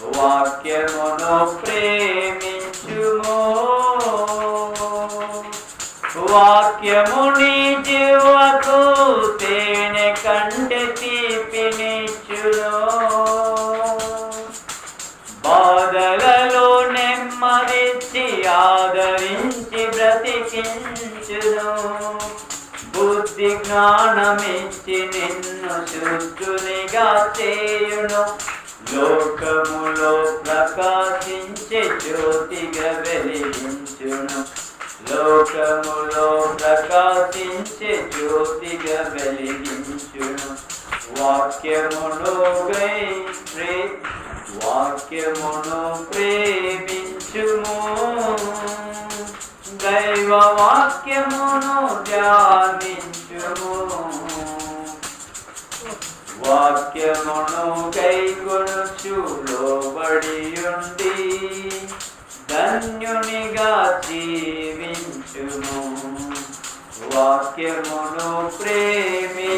వాక్యమును ప్రేమించుము. వాక్యము నీ జీవకు తేనె కంటే తీపినిచ్చును. బాధలలో నెమ్మదిచ్చి ఆదరించి బ్రతికించును. బుద్ధి జ్ఞానమిచ్చి నిన్ను శుద్ధునిగా చేయును. లోకములో ప్రకాశించే జ్యోతిగా వెలిగించును. లోకములో ప్రకాశించే జ్యోతిగా వెలిగించును. వాక్యమును ప్రేమించుము. దైవ వాక్యమును ధ్యానించుము. వాక్యమును కైకొనుచు లోబడియుండి ధన్యునిగా జీవించుము. వాక్యమును ప్రేమించుము.